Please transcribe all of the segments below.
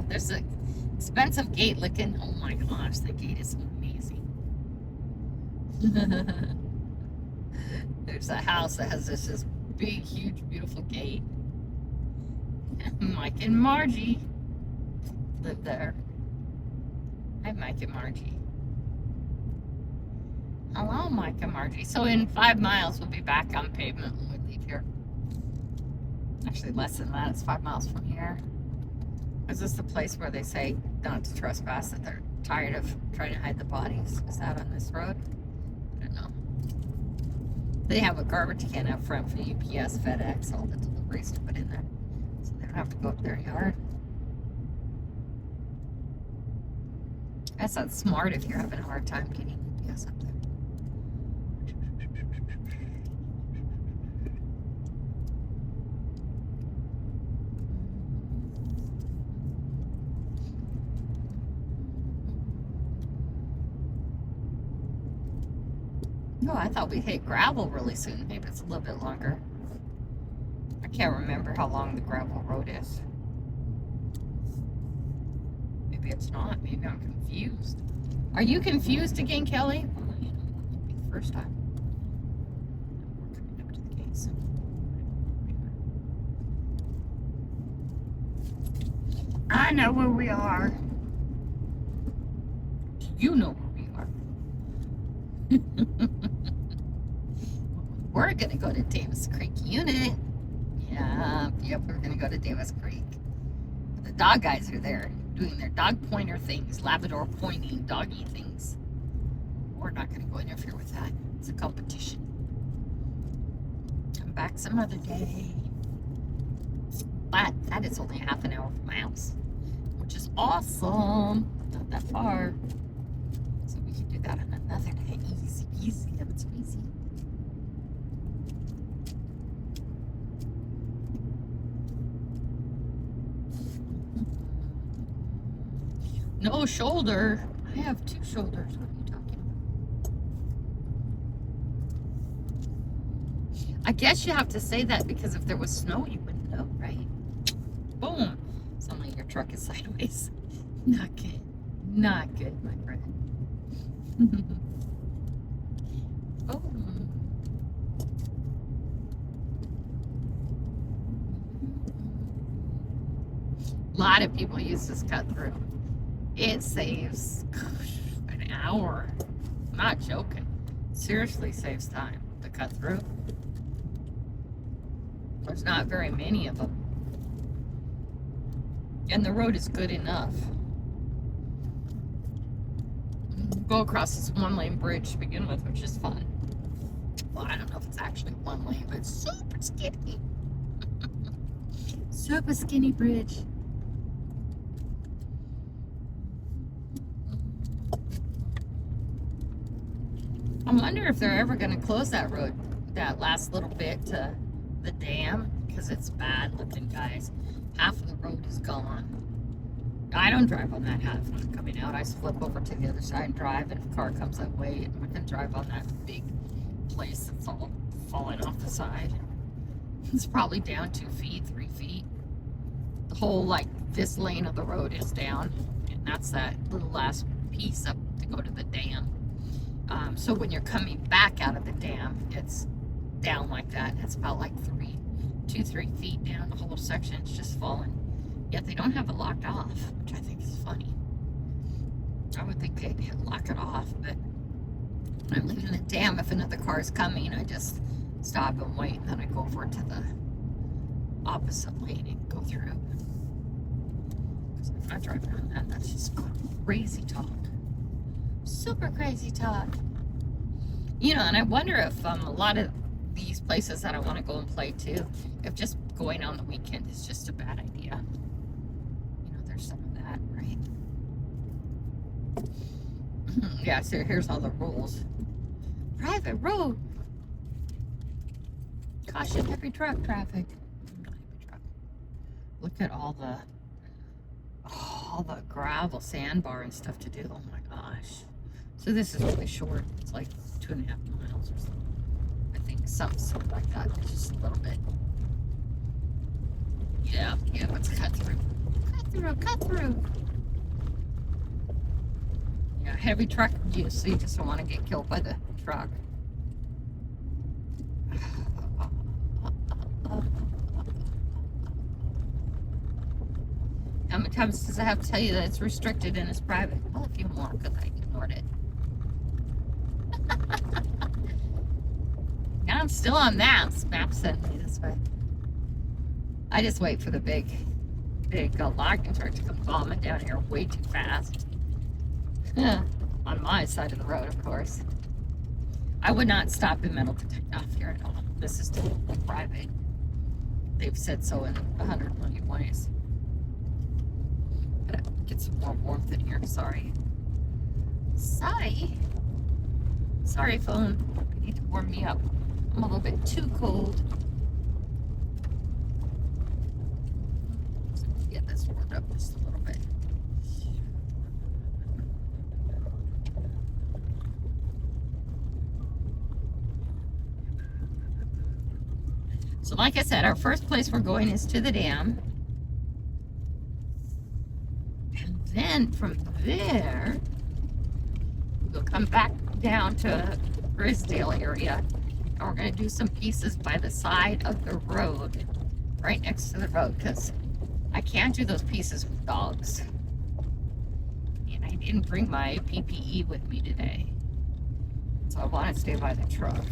go. There's an expensive gate looking. Oh my gosh, the gate is amazing. There's a house that has this big, huge, beautiful gate. Mike and Margie live there. Hi, Mike and Margie. Hello, Mike and Margie. So in 5 miles, we'll be back on pavement when we leave here. Actually, less than that. It's 5 miles from here. Is this the place where they say not to trespass, that they're tired of trying to hide the bodies? Is that on this road? I don't know. They have a garbage can out front for UPS, FedEx, all the deliveries to put in there. So they don't have to go up their yard. That's not smart if you're having a hard time getting UPS up there. Oh, I thought we'd hit gravel really soon. Maybe it's a little bit longer. I can't remember how long the gravel road is. Maybe it's not. Maybe I'm confused. Are you confused again, Kelly? Well, you know, it won't be the first time. We're coming up to the gates. I know where we are. Do you know where we are? We're gonna go to Davis Creek Unit. Yep, we're gonna go to Davis Creek. The dog guys are there doing their dog pointer things, Labrador pointing doggy things. We're not gonna go interfere with that. It's a competition. Come back some other day. But that is only half an hour from my house, which is awesome. Not that far. So we can do that on another day. Easy peasy, that's easy. No shoulder. I have 2 shoulders. What are you talking about? I guess you have to say that because if there was snow, you wouldn't know, right? Boom. Sound like your truck is sideways. Not good. Not good, my friend. Boom. A lot of people use this cut through. It saves an hour. I'm not joking. Seriously saves time to cut through. There's not very many of them. And the road is good enough. Go across this 1-lane bridge to begin with, which is fun. Well, I don't know if it's actually 1 lane, but it's super skinny. Super skinny bridge. I wonder if they're ever going to close that road, that last little bit to the dam, because it's bad looking, guys. Half of the road is gone. I don't drive on that half when I'm coming out. I flip over to the other side and drive, and if a car comes that way, I can drive on that big place that's all falling off the side. It's probably down 2 feet, 3 feet. The whole, like, this lane of the road is down, and that's that little last piece up to go to the dam. So when you're coming back out of the dam, it's down like that. It's about like 2-3 feet down. The whole section is just falling. Yet they don't have it locked off, which I think is funny. I would think they'd lock it off, but I'm leaving the dam. If another car is coming, I just stop and wait, and then I go over to the opposite lane and go through. Because I'm not driving on that. That's just crazy talk. Super crazy talk. You know, and I wonder if a lot of these places that I want to go and play too, if just going on the weekend is just a bad idea. You know, there's some of that, right? Yeah, so here's all the rules. Private road. Caution heavy truck traffic. Not heavy truck. Look at all the gravel sandbar and stuff to do. Oh my gosh. So this is really short. It's like 2.5 miles or something. I think something like that. It's just a little bit. Yeah, let's cut through. Cut through, cut through. Yeah, heavy truck use, so you just don't want to get killed by the truck. How many times does I have to tell you that it's restricted and it's private? Well, a few more because I ignored it. Now I'm still on maps. Maps sent me this way. I just wait for the big logging truck to come bombing down here way too fast. On my side of the road, of course. I would not stop in metal detect off here at all. This is totally private. They've said so in 100 million ways. Gotta get some more warmth in here. Sorry. Sorry, phone. You need to warm me up. I'm a little bit too cold. Let's get this warmed up just a little bit. So like I said, our first place we're going is to the dam. And then from there, we'll come back down to Grisdale area. And we're going to do some pieces by the side of the road, right next to the road, because I can't do those pieces with dogs. And I didn't bring my PPE with me today. So I want to stay by the truck.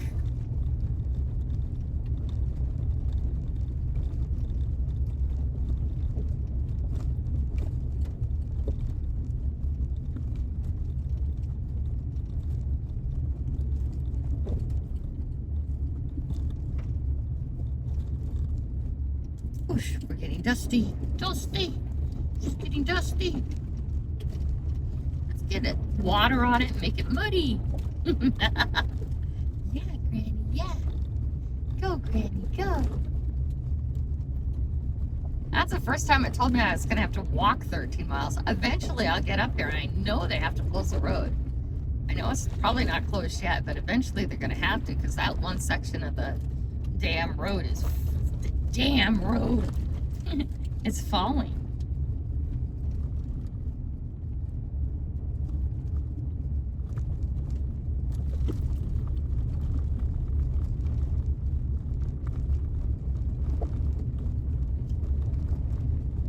We're getting dusty. It's getting dusty. Let's get it water on it and make it muddy. Yeah, Granny, yeah. Go, Granny, go. That's the first time it told me I was going to have to walk 13 miles. Eventually, I'll get up here, and I know they have to close the road. I know it's probably not closed yet, but eventually they're going to have to, because that one section of the damn road is... Damn road. It's falling.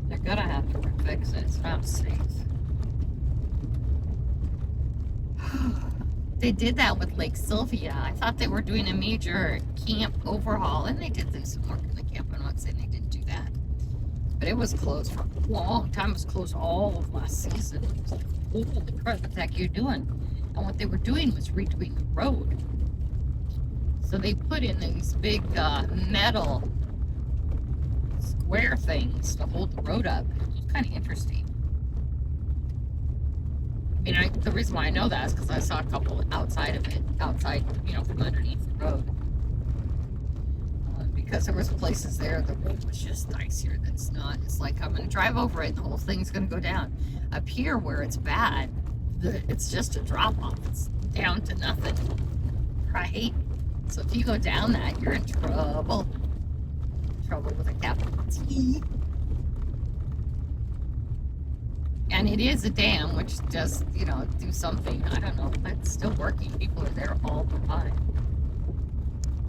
They're gonna have to fix it. It's not safe. They did that with Lake Sylvia. I thought they were doing a major camp overhaul, and they did do some work in the camp. I'm not saying they didn't do that. But it was closed for a long time. It was closed all of last season. It was like, holy crap, what the heck are you doing? And what they were doing was redoing the road. So they put in these big metal square things to hold the road up. It was kind of interesting. I mean, the reason why I know that is because I saw a couple outside of it, from underneath the road. Because there was places there, the road was just icier than it's not. It's like I'm going to drive over it and the whole thing's going to go down. Up here where it's bad, it's just a drop off. It's down to nothing, right? So if you go down that, you're in trouble. Trouble with a capital T. And it is a dam, which does, do something. I don't know. It's still working. People are there all the time.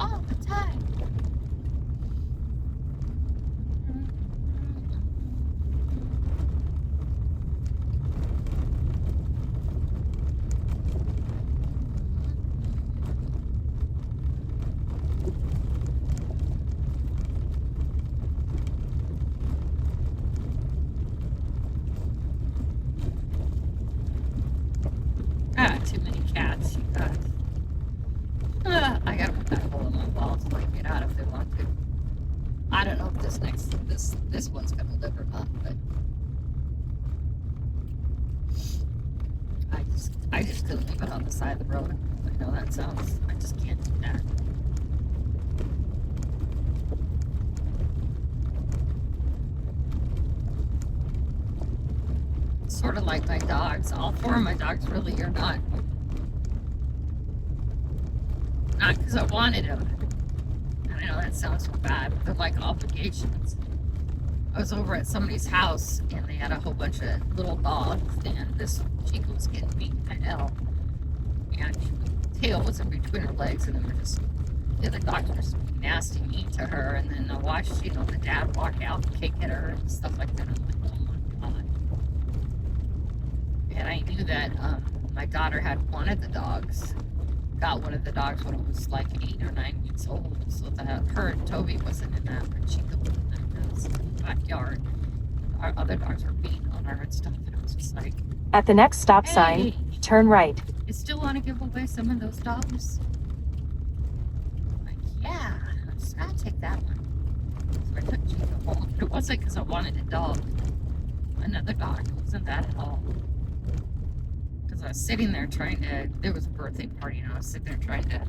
All the time. Too many cats, you guys. I gotta put that hole in my wall so I can get out if they want to. I don't know if this one's gonna live or not, but I just couldn't leave it on the side of the road. I know that sounds, I just can't do that. Sort of like my dogs. All four of my dogs really are not because I wanted them. And I know that sounds so bad, but they're like obligations I was over at somebody's house and they had a whole bunch of little dogs, and this Chica was getting beaten to hell. And her tail was in between her legs, and the other dogs were just nasty mean to her. And then I watched, the dad walk out and kick at her and stuff like that. I'm like, oh my God. And I knew that my daughter had one of the dogs, got one of the dogs when it was like 8 or 9 weeks old, so that her and Toby wasn't in that, but Chica was in that house in the backyard. Our other dogs were beating on her and stuff, and I was just like, at the next stop hey, sign, turn right. You still want to give away some of those dogs? I'm like, yeah, I'm just gonna take that one. So I took Chica home. It wasn't because I wanted a dog, another dog. It wasn't that at all. Because I was sitting there there was a birthday party, and I was sitting there trying to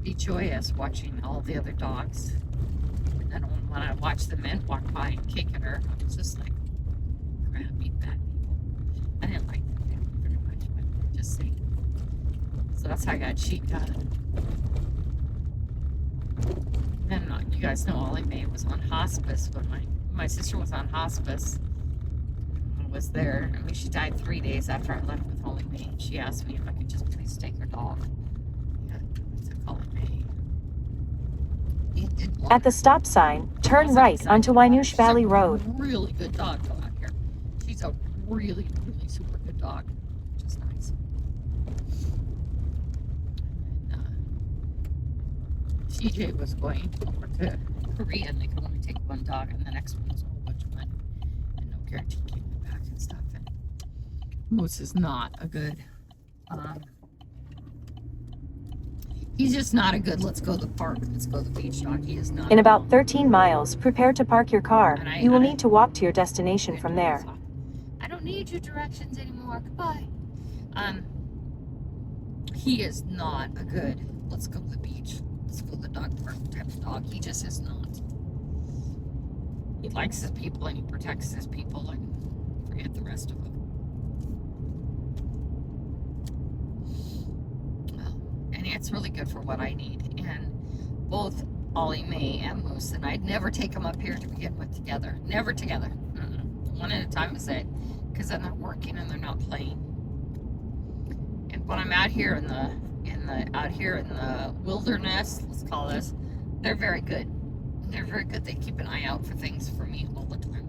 be joyous watching all the other dogs. And then when I watched the men walk by and kick at her, I was just like, crappy, bad people. I didn't like them very much, but just saying. So that's how I got Chica. And you guys know Ollie Mae was on hospice when my sister was on hospice. Was there. I mean, she died 3 days after I left with Ollie Mae. She asked me if I could just please take her dog. Yeah, I took Ollie Mae. At the stop sign, turn right onto Wynoosh Valley Road. Really good dog though out here. She's a really, really super good dog. Which is nice. And CJ was going over to Korea, and they could only take one dog, and the next one was a whole bunch of money and no guarantee came back and stuff. And Moose is not a good. He's just not a good, let's go to the park, let's go to the beach dog. He is not. In about 13 miles, prepare to park your car. You will need to walk to your destination from there. I don't need your directions anymore. Goodbye. He is not a good, let's go to the beach, let's go to the dog park type of dog. He just is not. He likes his people and he protects his people, and forget the rest of them. And it's really good for what I need. And both Ollie Mae and Moose and I'd never take them up here to begin with together. Never together. One at a time, I say, because then they're working and they're not playing. And when I'm out here in the wilderness, let's call this, they're very good. They're very good. They keep an eye out for things for me all the time.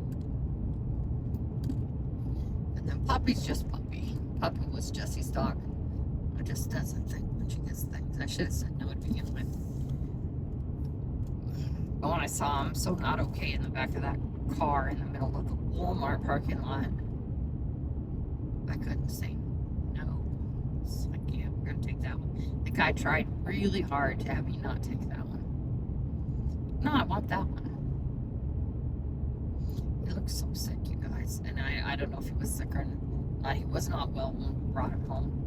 And then Puppy's just Puppy. Puppy was Jesse's dog. It just doesn't think when she gets things. I should have said no to begin with. But when I saw him so not okay in the back of that car in the middle of the Walmart parking lot, I couldn't say no. It's like, yeah, we're going to take that one. The guy tried really hard to have me not take that one. No, I want that one. He looks so sick, you guys. And I don't know if he was sick or not. He was not well when we brought him home.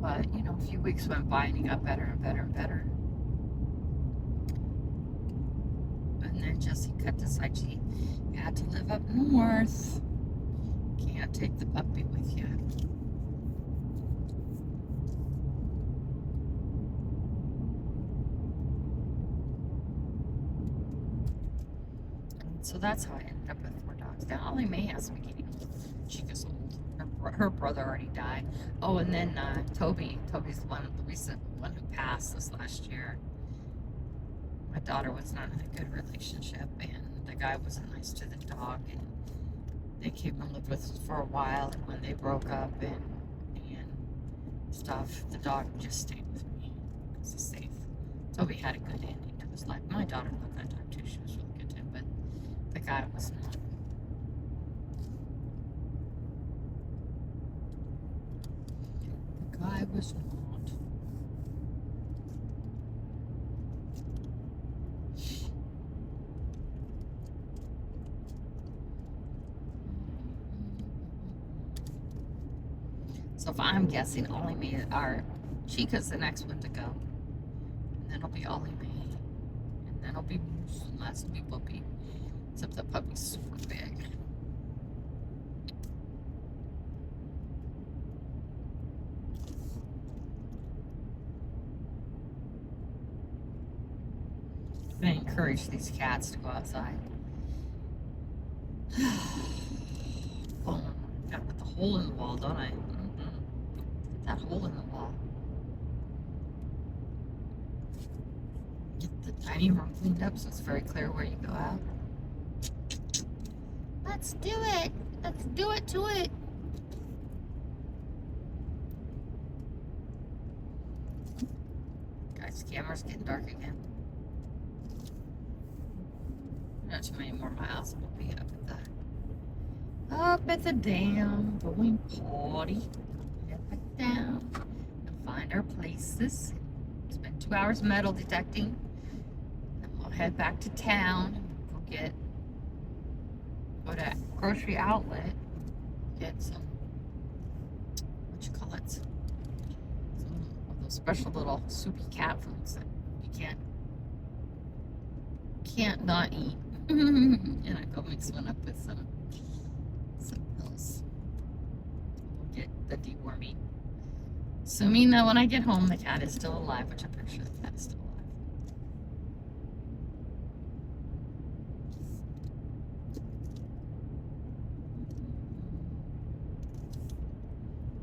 But, a few weeks went by and he got better and better and better. And then Jesse cut decided she had to live up north. Can't take the puppy with you. And so that's how I ended up with 4 dogs. Now, Ollie Mae has to be getting old. Chica's old. Her brother already died. Oh, and then Toby's the recent one who passed this last year. My daughter was not in a good relationship, and the guy wasn't nice to the dog, and they came and lived with us for a while, and when they broke up and stuff, the dog just stayed with me because he's safe. Toby had a good ending to his life. My daughter loved that dog too. She was really good to him, but the guy was not. I was not. So if I'm guessing, Ollie Mae, Chica's the next one to go. And then it'll be Ollie Mae. And then it'll be Moose. And last will be Puppy. Except the puppy's super big. I encourage these cats to go outside. Oh, gotta put the hole in the wall, don't I? Put that hole in the wall. Get the dining room cleaned up so it's very clear where you go out. Let's do it. Let's do it to it. Guys, the camera's getting dark again. Not too many more miles. We'll be up at the dam, going potty. Head back down and find our places. Spend 2 hours metal detecting. Then we'll head back to town. Go to grocery outlet. Get some, what you call it? Some of those special little soupy cat foods that you can't not eat. And I go mix one up with some pills. We'll get the deworming. Assuming that when I get home the cat is still alive, which I'm pretty sure the cat is still alive.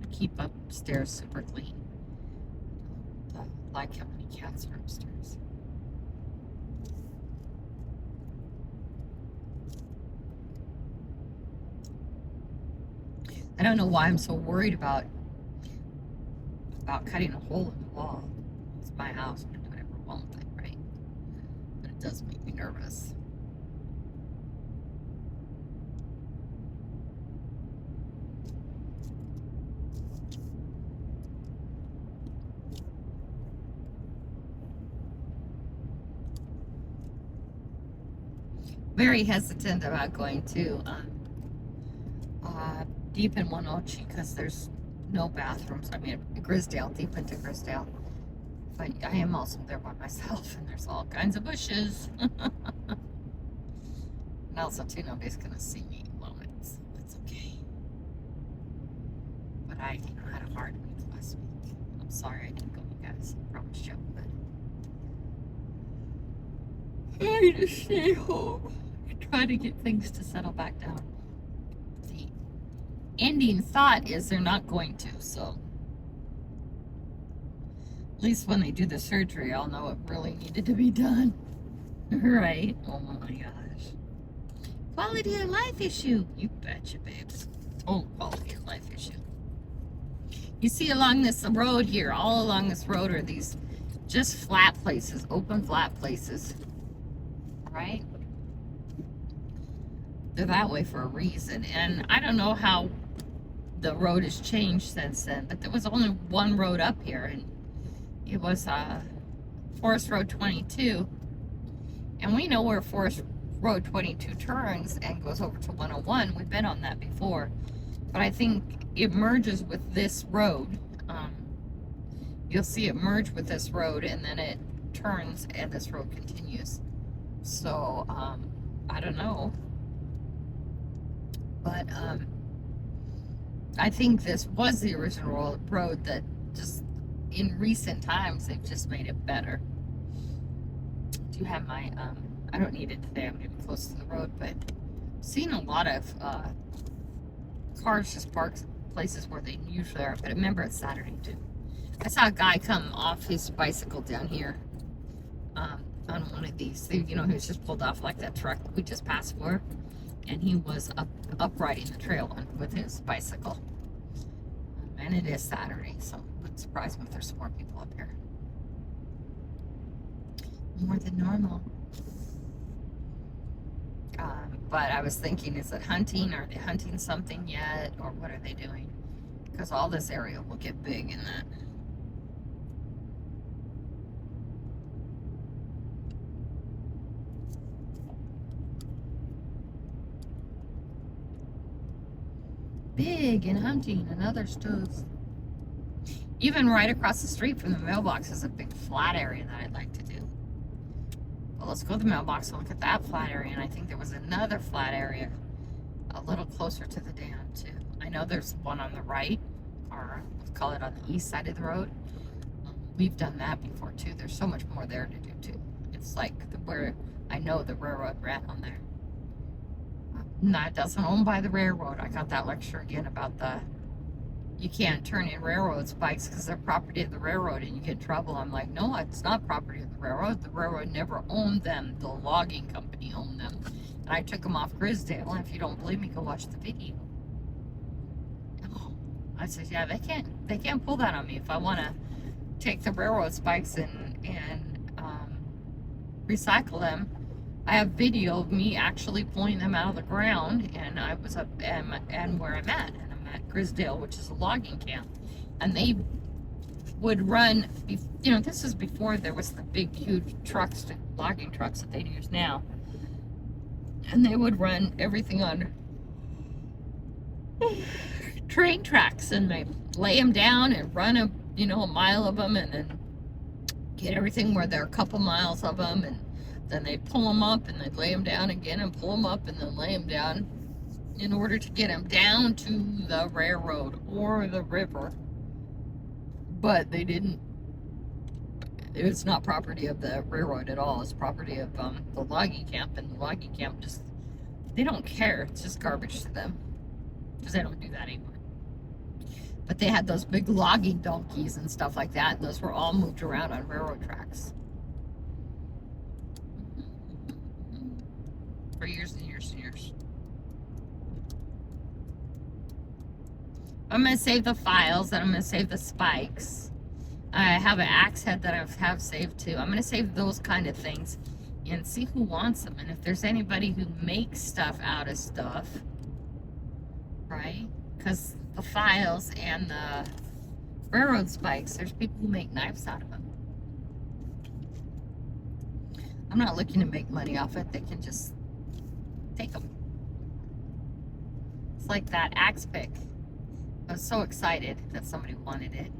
I keep upstairs super clean. I like how many cats are upstairs. I don't know why I'm so worried about cutting a hole in the wall. It's my house. I can do whatever I want with it, right? But it does make me nervous. Very hesitant about going to deep in Wanochi because there's no bathrooms. I mean, Grisdale, deep into Grisdale. But I am also there by myself, and there's all kinds of bushes. And also, too, nobody's gonna see me alone, so it's okay. But I had a hard week last week. I'm sorry I didn't go, you guys. I promised you, but I need to stay home and try to get things to settle back down. Ending thought is they're not going to, so at least when they do the surgery, I'll know it really needed to be done. Right? Oh my gosh. Quality of life issue. You betcha, babes. Oh, quality of life issue. You see along this road here, all along this road are these just flat places, open flat places. Right? They're that way for a reason. And I don't know how the road has changed since then, but there was only one road up here, and it was Forest Road 22. And we know where Forest Road 22 turns and goes over to 101. We've been on that before. But I think it merges with this road. You'll see it merge with this road, and then it turns, and this road continues. So, I don't know. But, I think this was the original road that just, in recent times, they've just made it better. I do have my, I don't need it today, I'm going to be close to the road, but I've seen a lot of cars just parked places where they usually are, but remember it's Saturday too. I saw a guy come off his bicycle down here on one of these. You know, he was just pulled off like that truck we just passed for, and he was up riding the trail with his bicycle. And it is Saturday, so it wouldn't surprise me if there's some more people up here. More than normal. But I was thinking, is it hunting? Are they hunting something yet? Or what are they doing? Because all this area will get big in that. Big in hunting and other stuff. Even right across the street from the mailbox is a big flat area that I'd like to do. Well, let's go to the mailbox and look at that flat area. And I think there was another flat area a little closer to the dam too. I know there's one on the right, or let's call it on the east side of the road. We've done that before too. There's so much more there to do too. It's like where I know the railroad ran on there. And that doesn't own by the railroad. I got that lecture again about you can't turn in railroad spikes because they're property of the railroad and you get in trouble. I'm like, no, it's not property of the railroad. The railroad never owned them. The logging company owned them. And I took them off Grisdale. And if you don't believe me, go watch the video. I said, yeah, they can't pull that on me. If I want to take the railroad spikes and recycle them, I have video of me actually pulling them out of the ground, and I was up and where I'm at, and I'm at Grisdale, which is a logging camp, and they would run, this is before there was the big, huge trucks, logging trucks that they use now, and they would run everything on train tracks, and they lay them down and run a mile of them, and then get everything where there are a couple miles of them, and then they'd pull them up and they'd lay them down again and pull them up and then lay them down in order to get them down to the railroad or the river. But they didn't, it's not property of the railroad at all. It's property of the logging camp, and the logging camp just, they don't care. It's just garbage to them because they don't do that anymore. But they had those big logging donkeys and stuff like that, and those were all moved around on railroad tracks for years and years and years. I'm going to save the files, and I'm going to save the spikes. I have an axe head that I have saved too. I'm going to save those kind of things and see who wants them. And if there's anybody who makes stuff out of stuff, right? Because the files and the railroad spikes, there's people who make knives out of them. I'm not looking to make money off it. They can just take them. It's like that axe pick. I was so excited that somebody wanted it.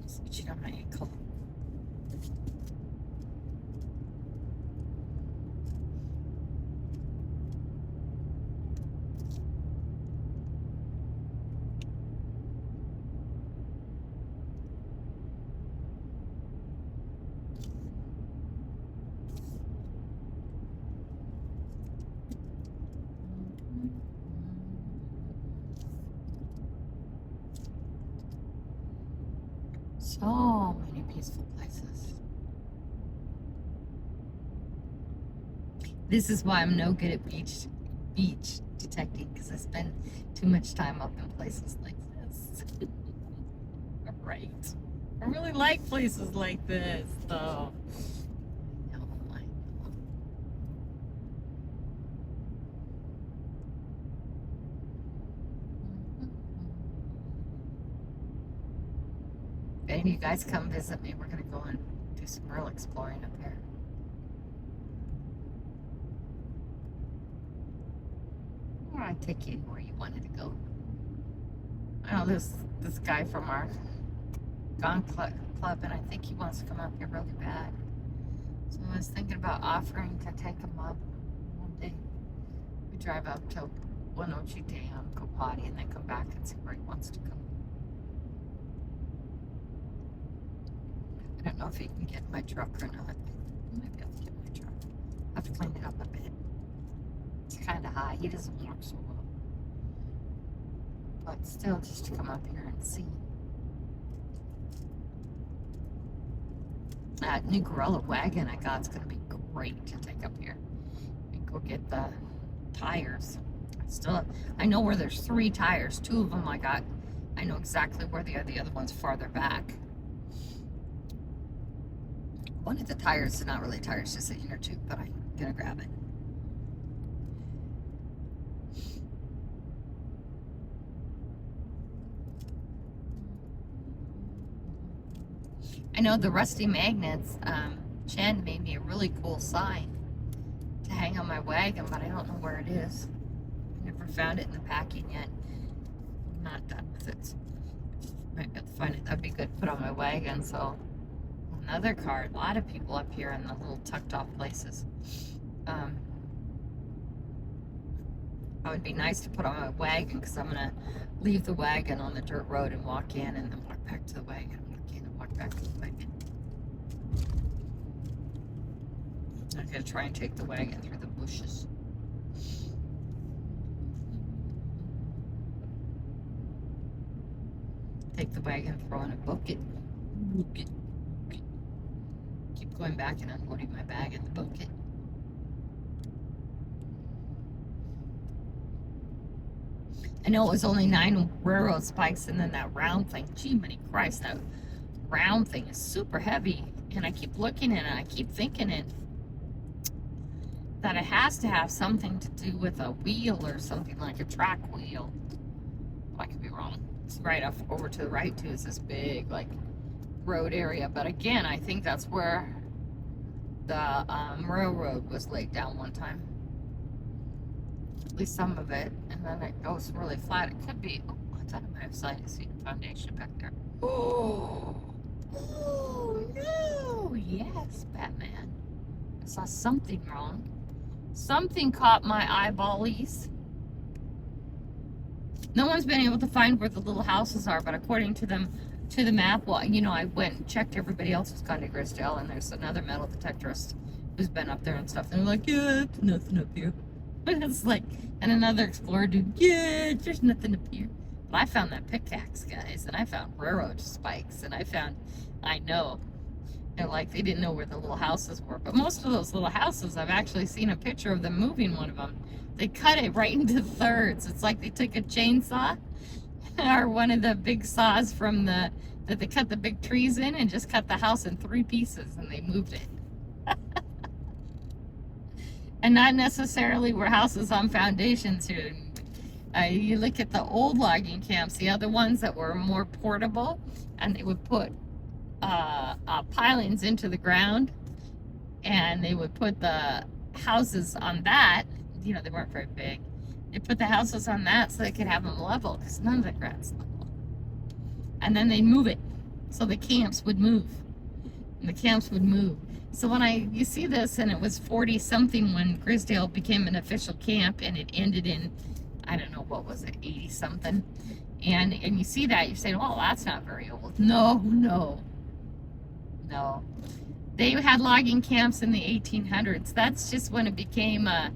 Switch it on my ankle. So many peaceful places. This is why I'm no good at beach detecting, because I spend too much time up in places like this. Right. I really like places like this, though. If any of you guys come visit me, we're going to go and do some real exploring up here. Or I'd take you where you wanted to go. I know this guy from our Gone Club, and I think he wants to come up here really bad. So I was thinking about offering to take him up one day. We drive up to Wenzel Dam, go potty, and then come back and see where he wants to go. I don't know if he can get in my truck or not. I might be able to get in my truck. I have to clean it up a bit. It's kind of high. He doesn't walk so well. But still, just to come up here and see. That new gorilla wagon I got is going to be great to take up here. And go get the tires. I know where there's 3 tires. 2 of them I know exactly where they are. The other one's farther back. One of the tires is not really a tire, it's just an inner tube, but I'm gonna grab it. I know the rusty magnets, Chen made me a really cool sign to hang on my wagon, but I don't know where it is. I never found it in the packing yet. I'm not done with it. So might be able to find it. That'd be good to put on my wagon, so. Another car, a lot of people up here in the little tucked off places. It would be nice to put on my wagon, because I'm going to leave the wagon on the dirt road and walk in and then walk back to the wagon. Walk in and walk back. back to the wagon. I'm gonna try and take the wagon through the bushes. Take the wagon, throw in a bucket. Keep going back and unloading my bag in the bucket. I know it was only 9 railroad spikes and then that round thing. Gee, many Christ, that round thing is super heavy. And I keep looking at it, I keep thinking that it has to have something to do with a wheel or something like a track wheel. I could be wrong. It's right off over to the right too. Is this big like road area, but again, I think that's where the railroad was laid down one time. At least some of it, and then it goes really flat. It could be. Oh, I thought I might have seen a foundation back there. Oh, oh no! Yes, Batman. I saw something wrong. Something caught my eyeballies. No one's been able to find where the little houses are, but according to them, to the map, well, you know, I went and checked everybody else who's gone to Grisdale, and there's another metal detectorist who's been up there and stuff. And they're like, yeah, it's nothing up here. But it's like, and another explorer dude, yeah, there's nothing up here. But I found that pickaxe, guys, and I found railroad spikes, and I know. They're like, they didn't know where the little houses were. But most of those little houses, I've actually seen a picture of them moving one of them. They cut it right into thirds. It's like they took a chainsaw or one of the big saws from that they cut the big trees in and just cut the house in 3 pieces and they moved it. And not necessarily were houses on foundations here. You look at the old logging camps, the other ones that were more portable, and they would put pilings into the ground, and they would put the houses on that. You know, they weren't very big. They put the houses on that so they could have them level, because none of the ground's level. And then they'd move it, so the camps would move, and the camps would move. So when you see this, and it was 40 something when Grisdale became an official camp, and it ended in, I don't know, what was it, 80 something, and you see that, you say, well, that's not very old. No. They had logging camps in the 1800s. That's just when it became a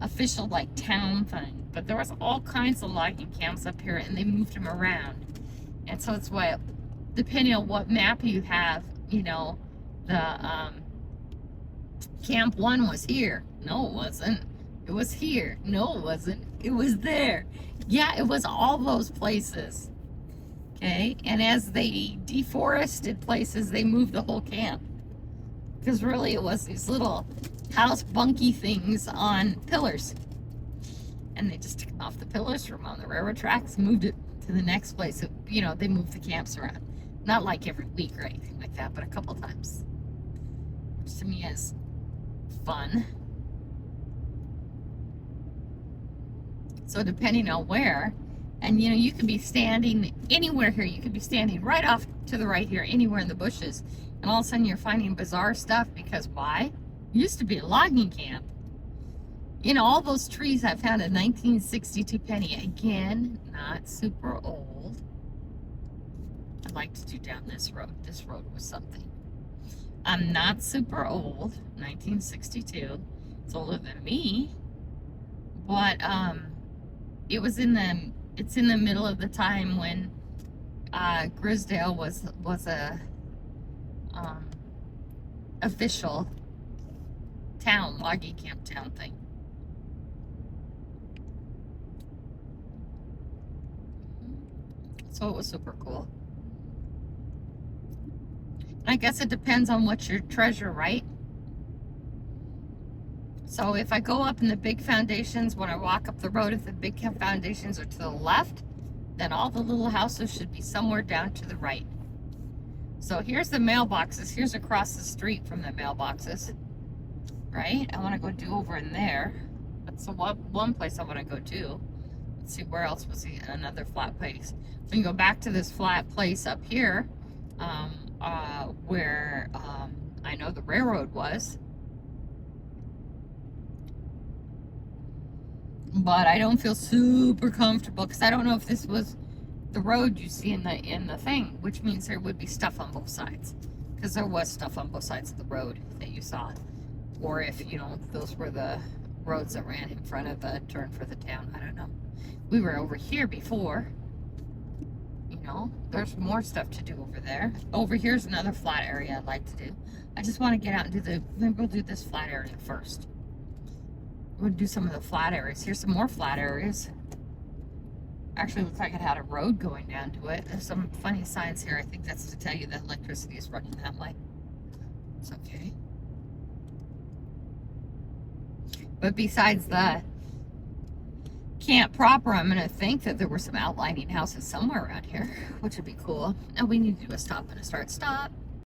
official like town thing. But there was all kinds of logging camps up here, and they moved them around. And so it's what, depending on what map you have, you know, the camp 1 was here. No, it wasn't. It was here. No, it wasn't. It was there. Yeah, it was all those places. Okay, and as they deforested places, they moved the whole camp. Because really it was these little house bunky things on pillars. And they just took them off the pillars from on the railroad tracks, moved it to the next place. You know, they moved the camps around. Not like every week or anything like that, but a couple times. Which to me is fun. So depending on where, and you know, you could be standing anywhere here. You could be standing right off to the right here, anywhere in the bushes. And all of a sudden you're finding bizarre stuff because why? It used to be a logging camp. You know, all those trees I found in 1962 penny. Again, not super old. I'd like to do down this road. This road was something. I'm not super old. 1962. It's older than me. But it's in the middle of the time when Grisdale was a official town, logging camp town thing. So it was super cool. I guess it depends on what your treasure, right? So if I go up in the big foundations, when I walk up the road, if the big foundations are to the left, then all the little houses should be somewhere down to the right. So here's the mailboxes. Here's across the street from the mailboxes, right? I want to go do over in there. That's the one place I want to go to. Let's see, where else was another flat place? We can go back to this flat place up here, where I know the railroad was. But I don't feel super comfortable because I don't know if this was the road you see in the thing, which means there would be stuff on both sides, because there was stuff on both sides of the road that you saw, or if you know those were the roads that ran in front of the turn for the town. I don't know. We were over here before. You know, there's more stuff to do over there. Over here's another flat area I'd like to do. I just want to get out and do maybe we'll do this flat area first. We'll do some of the flat areas. Here's some more flat areas. Actually, looks like it had a road going down to it. There's some funny signs here. I think that's to tell you that electricity is running that way. It's okay. But besides the camp proper, I'm going to think that there were some outlining houses somewhere around here, which would be cool. And we need to do a stop and a start. Stop.